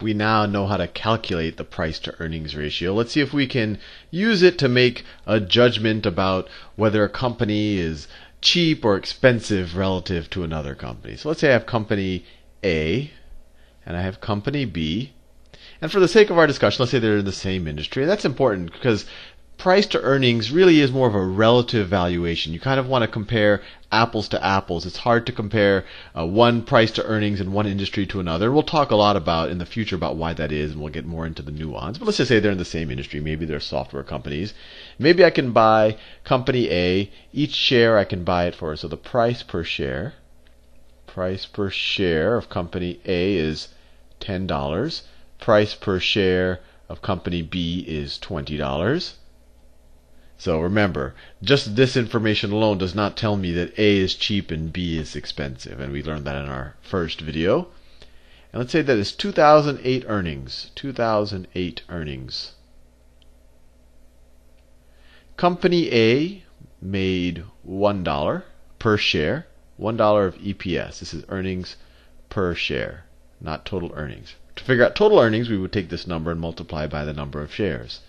we now know how to calculate the price to earnings ratio. Let's see if we can use it to make a judgment about whether a company is cheap or expensive relative to another company. So let's say I have company A and I have company B. And for the sake of our discussion, let's say they're in the same industry. And that's important because price to earnings really is more of a relative valuation. You kind of want to compare apples to apples. It's hard to compare one price to earnings in one industry to another. We'll talk a lot about in the future about why that is, and we'll get more into the nuance. But let's just say they're in the same industry. Maybe they're software companies. Maybe I can buy company A. Each share I can buy it for. So the price per share of company A is $10. Price per share of company B is $20. So remember, just this information alone does not tell me that A is cheap and B is expensive. And we learned that in our first video. And let's say that is 2008 earnings. 2008 earnings. Company A made $1 per share. $1 of EPS. This is earnings per share, not total earnings. To figure out total earnings, we would take this number and multiply by the number of shares.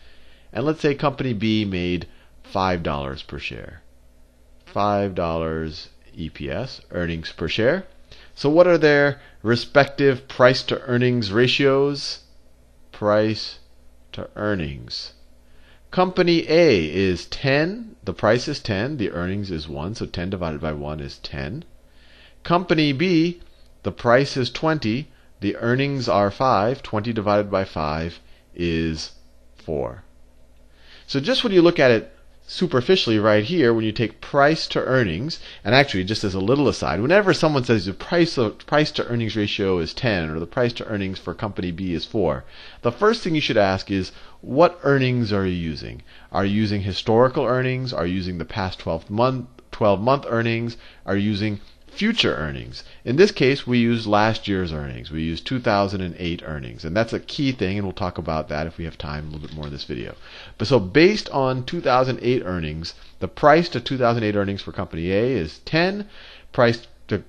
And let's say company B made $5 per share. $5 EPS, earnings per share. So what are their respective price to earnings ratios? Price to earnings. Company A is 10. The price is 10. The earnings is 1. So 10 divided by 1 is 10. Company B, the price is 20. The earnings are 5. 20 divided by 5 is 4. So just when you look at it superficially right here, when you take price to earnings, and actually just as a little aside, whenever someone says the price to earnings ratio is 10 or the price to earnings for company B is 4, the first thing you should ask is, what earnings are you using? Are you using historical earnings? Are you using the past 12-month earnings? Are you using future earnings? In this case, we use last year's earnings. We use 2008 earnings. And that's a key thing, and we'll talk about that if we have time a little bit more in this video. But so based on 2008 earnings, the price to 2008 earnings for company A is 10. Price to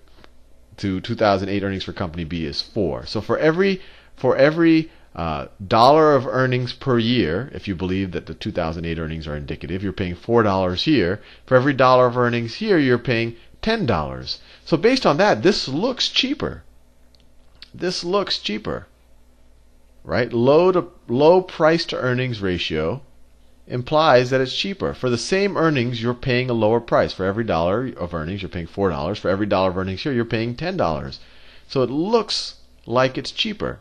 2008 earnings for company B is 4. So for every dollar of earnings per year, if you believe that the 2008 earnings are indicative, you're paying $4 here. For every dollar of earnings here, you're paying $10. So based on that, this looks cheaper. This looks cheaper, right? Low price to earnings ratio implies that it's cheaper. For the same earnings, you're paying a lower price. For every dollar of earnings, you're paying $4. For every dollar of earnings here, you're paying $10. So it looks like it's cheaper.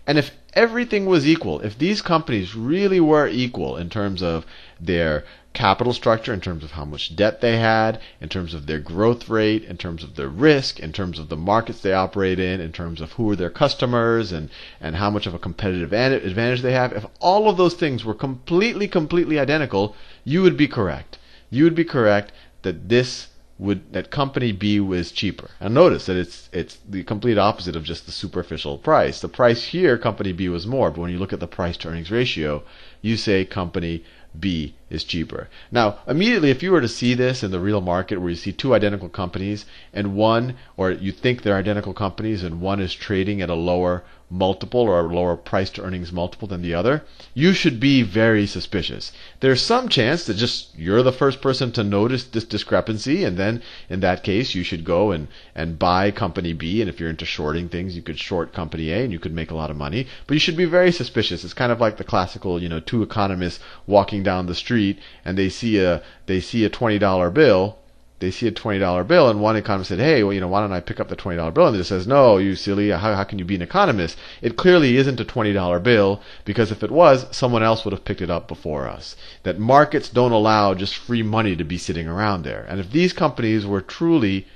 And if everything was equal, if these companies really were equal in terms of their capital structure, in terms of how much debt they had, in terms of their growth rate, in terms of their risk, in terms of the markets they operate in terms of who are their customers and how much of a competitive advantage they have, if all of those things were completely identical, you would be correct. You would be correct that that company B was cheaper. And notice that it's the complete opposite of just the superficial price. The price here, company B was more, but when you look at the price to earnings ratio, you say company B is cheaper. Now, immediately, if you were to see this in the real market where you see two identical companies and one, or you think they're identical companies and one is trading at a lower multiple or a lower price to earnings multiple than the other, you should be very suspicious. There's some chance that just you're the first person to notice this discrepancy, and then in that case you should go and buy company B, and if you're into shorting things, you could short company A and you could make a lot of money. But you should be very suspicious. It's kind of like the classical, two economists walking down the street and they see a $20 bill. They see a $20 bill, and one economist said, hey, well, why don't I pick up the $20 bill? And it says, no, you silly, how can you be an economist? It clearly isn't a $20 bill, because if it was, someone else would have picked it up before us. That markets don't allow just free money to be sitting around there. And if these companies were truly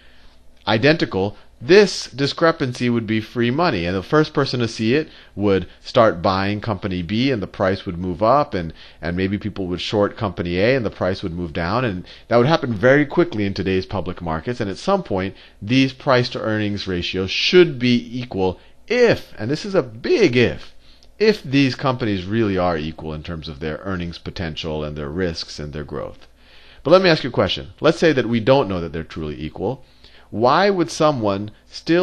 identical, this discrepancy would be free money, and the first person to see it would start buying company B, and the price would move up, and maybe people would short company A and the price would move down, and that would happen very quickly in today's public markets. And at some point, these price to earnings ratios should be equal if, and this is a big if these companies really are equal in terms of their earnings potential and their risks and their growth. But let me ask you a question. Let's say that we don't know that they're truly equal. Why would someone be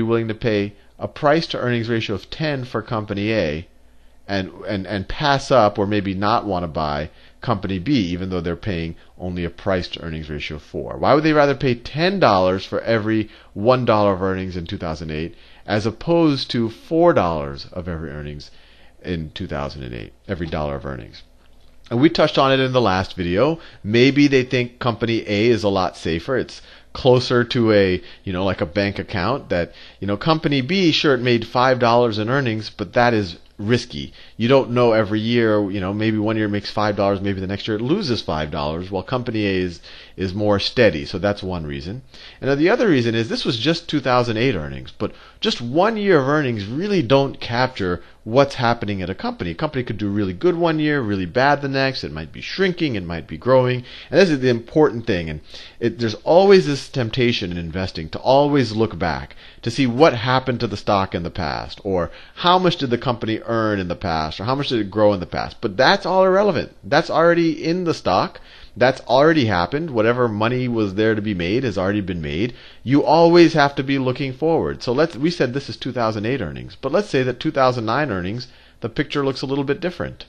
willing to pay a price to earnings ratio of 10 for company A and pass up or maybe not want to buy company B, even though they're paying only a price to earnings ratio of 4? Why would they rather pay $10 for every $1 of earnings in 2008 as opposed to $4 of every earnings in 2008, every dollar of earnings? And we touched on it in the last video. Maybe they think company A is a lot safer. It's closer to a, like a bank account that, company B, sure, it made $5 in earnings, but that is risky. You don't know every year, maybe one year it makes $5, maybe the next year it loses $5, while company A is more steady. So that's one reason. And the other reason is this was just 2008 earnings, but just 1 year of earnings really don't capture what's happening at a company. A company could do really good one year, really bad the next. It might be shrinking, it might be growing. And this is the important thing. And there's always this temptation in investing to always look back to see what happened to the stock in the past, or how much did the company earn in the past, or how much did it grow in the past. But that's all irrelevant. That's already in the stock. That's already happened. Whatever money was there to be made has already been made. You always have to be looking forward. So we said this is 2008 earnings, but let's say that 2009 earnings, the picture looks a little bit different.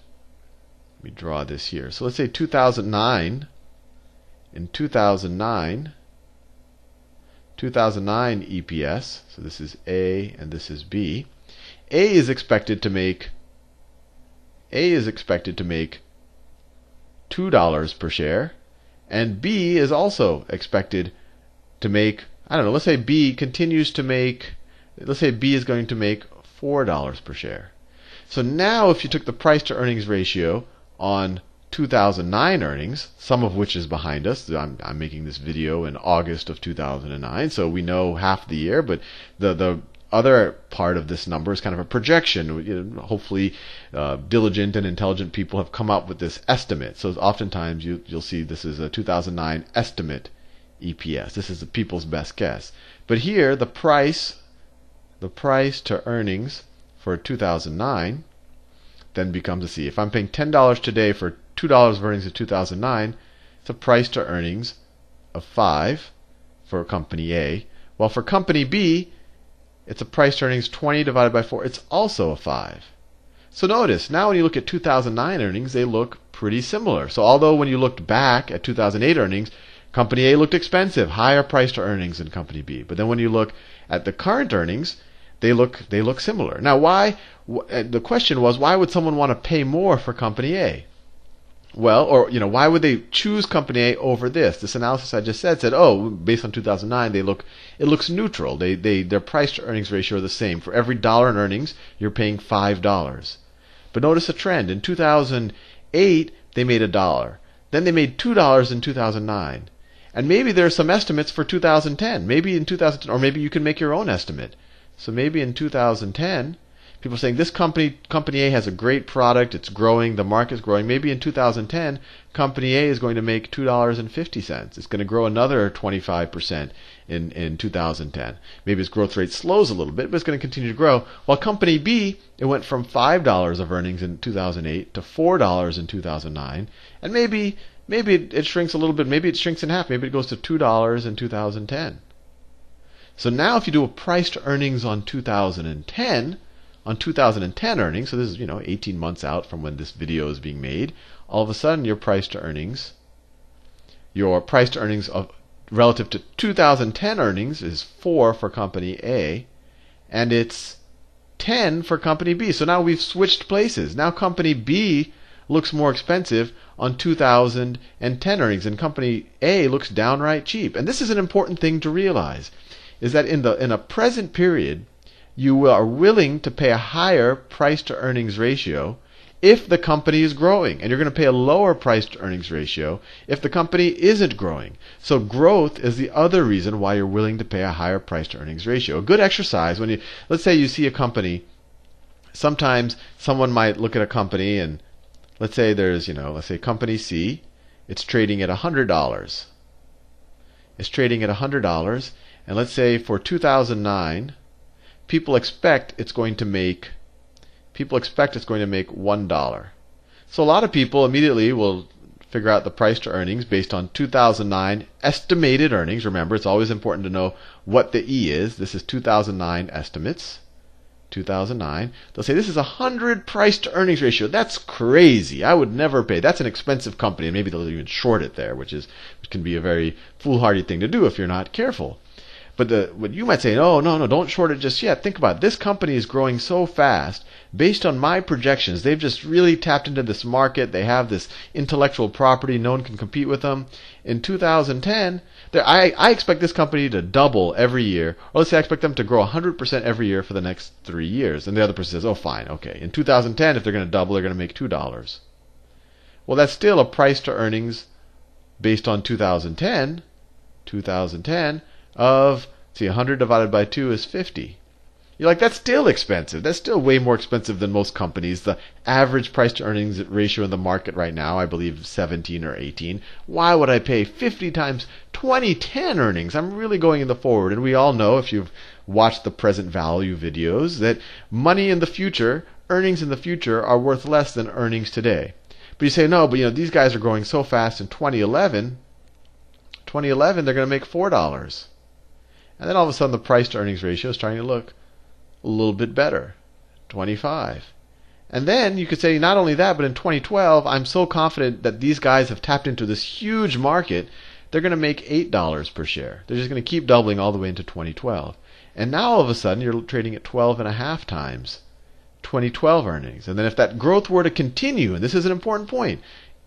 Let me draw this here. So let's say 2009. In 2009 EPS, so this is A and this is B. A is expected to make $2 per share, and B is also expected to make, let's say B continues to make, let's say B is going to make $4 per share. So now if you took the price to earnings ratio on 2009 earnings, some of which is behind us. I'm making this video in August of 2009, so we know half the year, but the other part of this number is kind of a projection. Hopefully diligent and intelligent people have come up with this estimate. So oftentimes you'll see this is a 2009 estimate EPS. This is the people's best guess. But here the price to earnings for 2009 then becomes a C. If I'm paying $10 today for $2 of earnings in 2009, it's a price to earnings of 5 for company A. While for company B, it's a price to earnings 20 divided by 4. It's also a 5. So notice, now when you look at 2009 earnings, they look pretty similar. So although when you looked back at 2008 earnings, company A looked expensive, higher price to earnings than company B. But then when you look at the current earnings, they look similar. Now the question was, why would someone want to pay more for company A? Well, or why would they choose company A over this? This analysis I just said, oh, based on 2009, it looks neutral. Their price to earnings ratio are the same. For every dollar in earnings, you're paying $5. But notice a trend. In 2008, they made $1. Then they made $2 in 2009. And maybe there are some estimates for 2010. Maybe in 2010, or maybe you can make your own estimate. So maybe in 2010, people are saying this company A has a great product, it's growing, the market's growing. Maybe in 2010, company A is going to make $2.50. It's going to grow another 25% in 2010. Maybe its growth rate slows a little bit, but it's going to continue to grow. While company B, it went from $5 of earnings in 2008 to $4 in 2009. And maybe it shrinks a little bit. Maybe it shrinks in half. Maybe it goes to $2 in 2010. So now if you do a price to earnings on 2010 earnings, so this is 18 months out from when this video is being made, all of a sudden your price to earnings of relative to 2010 earnings is 4 for company A, and it's 10 for company B. So now we've switched places. Now company B looks more expensive on 2010 earnings, and company A looks downright cheap. And this is an important thing to realize, is that in a present period, you are willing to pay a higher price to earnings ratio if the company is growing, and you're going to pay a lower price to earnings ratio if the company isn't growing. So growth is the other reason why you're willing to pay a higher price to earnings ratio. A good exercise, let's say you see a company, sometimes someone might look at a company and let's say there's, let's say company C, it's trading at $100. It's trading at $100, and let's say for 2009, people expect it's going to make $1. So a lot of people immediately will figure out the price to earnings based on 2009 estimated earnings. Remember, it's always important to know what the E is. This is 2009 estimates. 2009. They'll say this is 100 price to earnings ratio. That's crazy. I would never pay. That's an expensive company, and maybe they'll even short it there, which can be a very foolhardy thing to do if you're not careful. But what you might say, no, don't short it just yet. Think about it. This company is growing so fast. Based on my projections, they've just really tapped into this market. They have this intellectual property. No one can compete with them. In 2010, I expect this company to double every year. Or let's say I expect them to grow 100% every year for the next 3 years. And the other person says, oh, fine, okay. In 2010, if they're going to double, they're going to make $2. Well, that's still a price to earnings based on 2010 of, see, 100 divided by 2 is 50. You're like, that's still expensive. That's still way more expensive than most companies. The average price to earnings ratio in the market right now, I believe, 17 or 18. Why would I pay 50 times 2010 earnings? I'm really going in the forward. And we all know, if you've watched the present value videos, that money in the future, earnings in the future, are worth less than earnings today. But you say, no, but these guys are growing so fast in 2011, they're going to make $4. And then all of a sudden the price to earnings ratio is starting to look a little bit better, 25. And then you could say not only that, but in 2012, I'm so confident that these guys have tapped into this huge market, they're going to make $8 per share. They're just going to keep doubling all the way into 2012. And now all of a sudden you're trading at 12.5 times 2012 earnings. And then if that growth were to continue, and this is an important point,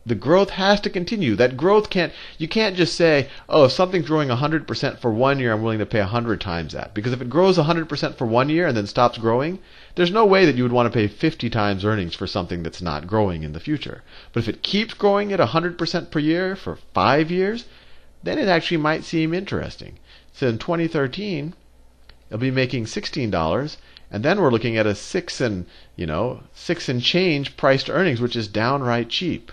the growth has to continue. That growth you can't just say, oh, if something's growing 100% for 1 year, I'm willing to pay 100 times that. Because if it grows 100% for 1 year and then stops growing, there's no way that you would want to pay 50 times earnings for something that's not growing in the future. But if it keeps growing at 100% per year for 5 years, then it actually might seem interesting. So in 2013, it'll be making $16, and then we're looking at a 6 and change price to earnings, which is downright cheap.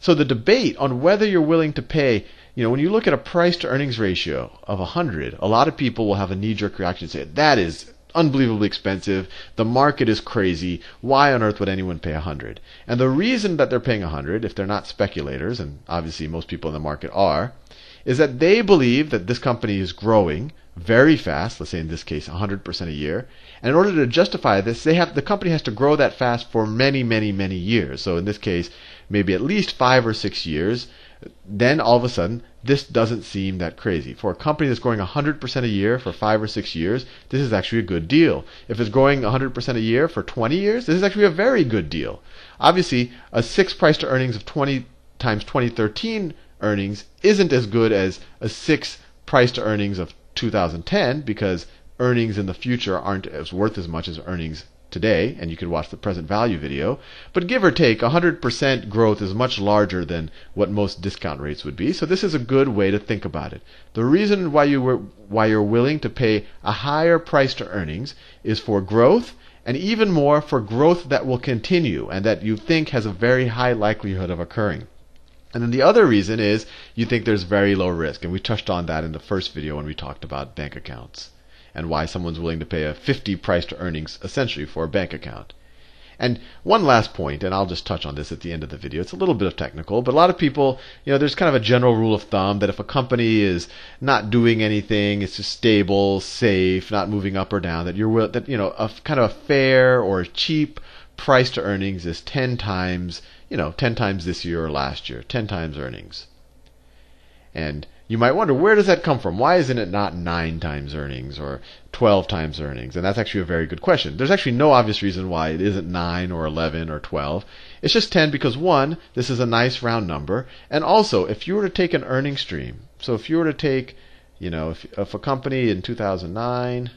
So the debate on whether you're willing to pay, when you look at a price to earnings ratio of 100, a lot of people will have a knee-jerk reaction and say, that is unbelievably expensive. The market is crazy. Why on earth would anyone pay 100? And the reason that they're paying 100, if they're not speculators, and obviously most people in the market are, is that they believe that this company is growing very fast, let's say in this case 100% a year, and in order to justify this, the company has to grow that fast for many, many, many years. So in this case, maybe at least 5 or 6 years. Then all of a sudden, this doesn't seem that crazy. For a company that's growing 100% a year for 5 or 6 years, this is actually a good deal. If it's growing 100% a year for 20 years, this is actually a very good deal. Obviously, a 6 price to earnings of 20 times 2013 earnings isn't as good as a 6 price to earnings of 2010, because earnings in the future aren't as worth as much as earnings today, and you can watch the present value video. But give or take, 100% growth is much larger than what most discount rates would be. So this is a good way to think about it. The reason why you're willing to pay a higher price to earnings is for growth, and even more for growth that will continue and that you think has a very high likelihood of occurring. And then the other reason is you think there's very low risk. And we touched on that in the first video when we talked about bank accounts and why someone's willing to pay a 50 price to earnings essentially for a bank account. And one last point, and I'll just touch on this at the end of the video. It's a little bit of technical, but a lot of people, there's kind of a general rule of thumb that if a company is not doing anything, it's just stable, safe, not moving up or down, a kind of a fair or cheap price to earnings is 10 times, 10 times this year or last year, 10 times earnings. And you might wonder, where does that come from? Why isn't it not 9 times earnings or 12 times earnings? And that's actually a very good question. There's actually no obvious reason why it isn't 9 or 11 or 12. It's just 10 because, one, this is a nice round number. And also, if you were to take an earnings stream, so if you were to take, if a company in 2009,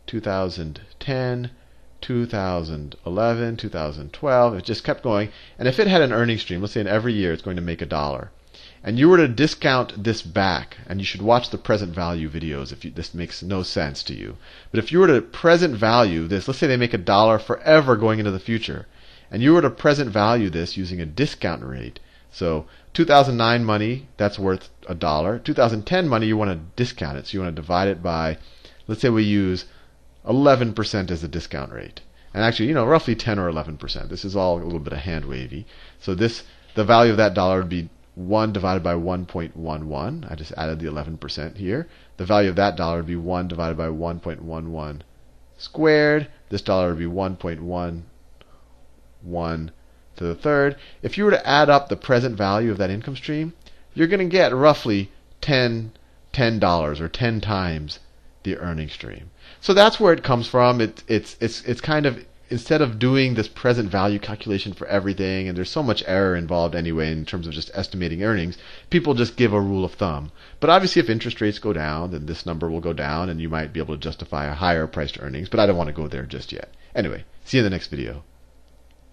2010, 2011, 2012, it just kept going. And if it had an earnings stream, let's say in every year it's going to make $1. And you were to discount this back, and you should watch the present value videos if this makes no sense to you. But if you were to present value this, let's say they make $1 forever going into the future, and you were to present value this using a discount rate. So 2009 money, that's worth $1. 2010 money, you want to discount it. So you want to divide it by, let's say we use 11% as a discount rate. And actually, roughly 10 or 11%. This is all a little bit of hand wavy. So the value of that dollar would be 1 divided by 1.11. I just added the 11% here. The value of that dollar would be 1 divided by 1.11 squared. This dollar would be 1.11 to the third. If you were to add up the present value of that income stream, you're going to get roughly $10 or 10 times the earning stream. So that's where it comes from. It's kind of, instead of doing this present value calculation for everything, and there's so much error involved anyway in terms of just estimating earnings, people just give a rule of thumb. But obviously if interest rates go down, then this number will go down and you might be able to justify a higher priced earnings, but I don't want to go there just yet. Anyway, see you in the next video.